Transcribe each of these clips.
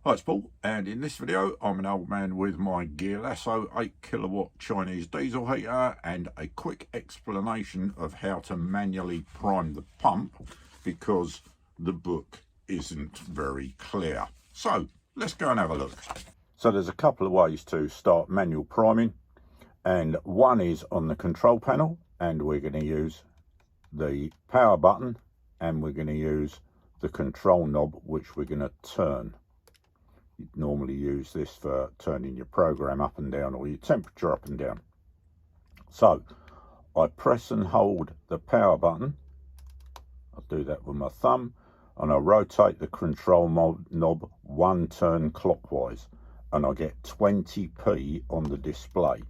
Hi, it's Paul, and in this video I'm an old man with my Gearlasso 8 kilowatt Chinese diesel heater and a quick explanation of how to manually prime the pump because the book isn't very clear. So let's go and have a look. So there's a couple of ways to start manual priming, and one is on the control panel, and we're going to use the power button and we're going to use the control knob, which we're going to turn. You'd normally use this for turning your program up and down or your temperature up and down. So I press and hold the power button. I'll do that with my thumb, and I rotate the control knob one turn clockwise, and I get 20p on the display.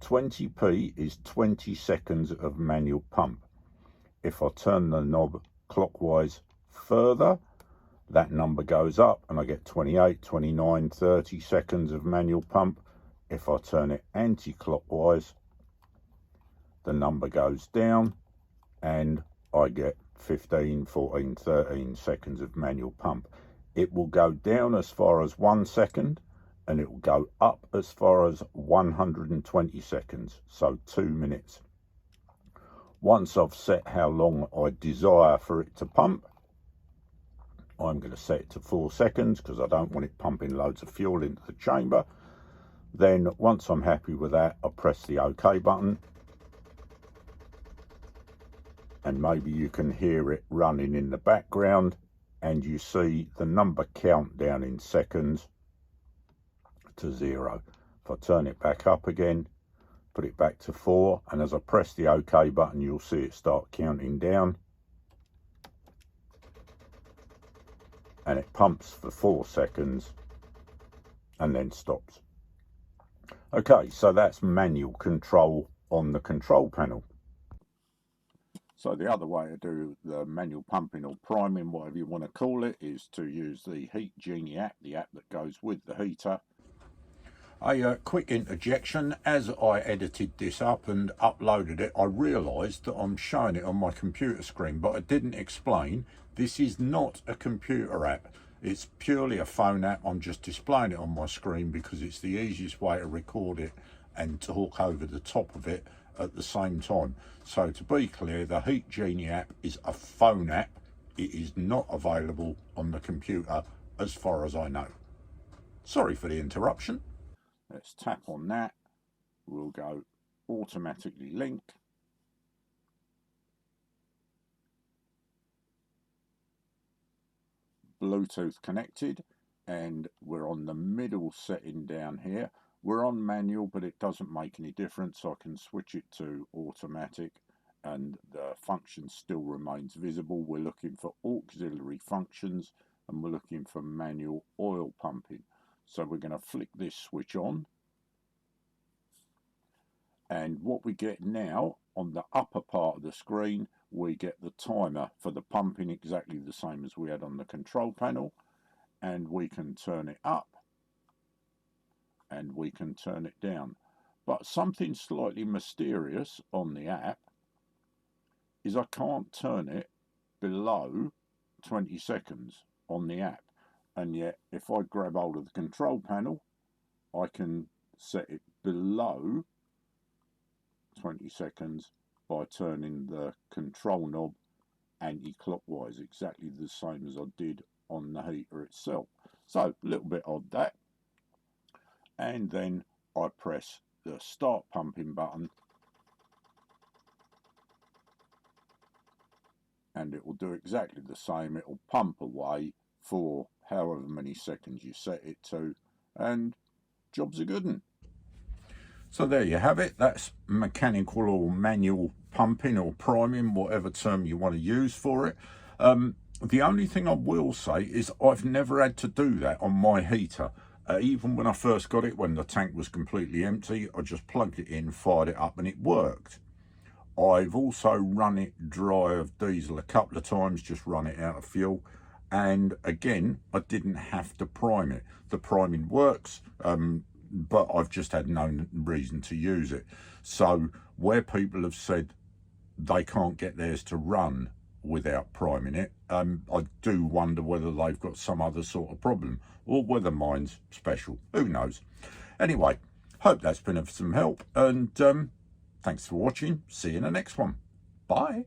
20p is 20 seconds of manual pump. If I turn the knob clockwise further, that number goes up and I get 28, 29, 30 seconds of manual pump. If I turn it anti-clockwise, the number goes down and I get 15, 14, 13 seconds of manual pump. It will go down as far as 1 second and it will go up as far as 120 seconds, so 2 minutes. Once I've set how long I desire for it to pump, I'm going to set it to 4 seconds because I don't want it pumping loads of fuel into the chamber. Then once I'm happy with that, I press the OK button. And maybe you can hear it running in the background and you see the number count down in seconds to 0. If I turn it back up again, put it back to 4, and as I press the OK button, you'll see it start counting down. And it pumps for 4 seconds and then stops. Okay, so that's manual control on the control panel. So the other way to do the manual pumping or priming, whatever you want to call it, is to use the Heat Genie app, the app that goes with the heater. A quick interjection: as I edited this up and uploaded it, I realised that I'm showing it on my computer screen, but I didn't explain this is not a computer app. It's purely a phone app. I'm just displaying it on my screen because it's the easiest way to record it and talk over the top of it at the same time. So to be clear, the Heat Genie app is a phone app. It is not available on the computer as far as I know. Sorry for the interruption. Let's tap on that. We'll go automatically link. Bluetooth connected, and we're on the middle setting down here. We're on manual, but it doesn't make any difference. I can switch it to automatic and the function still remains visible. We're looking for auxiliary functions and we're looking for manual oil pumping. So we're going to flick this switch on, and what we get now on the upper part of the screen, we get the timer for the pumping, exactly the same as we had on the control panel, and we can turn it up and we can turn it down. But something slightly mysterious on the app is I can't turn it below 20 seconds on the app, and yet if I grab hold of the control panel, I can set it below 20 seconds by turning the control knob anti-clockwise, exactly the same as I did on the heater itself. So a little bit odd that. And then I press the start pumping button and it will do exactly the same. It will pump away for however many seconds you set it to, and job's a good one. So there you have it. That's mechanical or manual pumping or priming, whatever term you want to use for it. The only thing I will say is I've never had to do that on my heater. Even when I first got it, when the tank was completely empty, I just plugged it in, fired it up, and it worked. I've also run it dry of diesel a couple of times, just run it out of fuel. And again, I didn't have to prime it. The priming works, but I've just had no reason to use it. So where people have said they can't get theirs to run without priming it. I do wonder whether they've got some other sort of problem, or whether mine's special. Who knows? Anyway, hope that's been of some help, and thanks for watching. See you in the next one. Bye.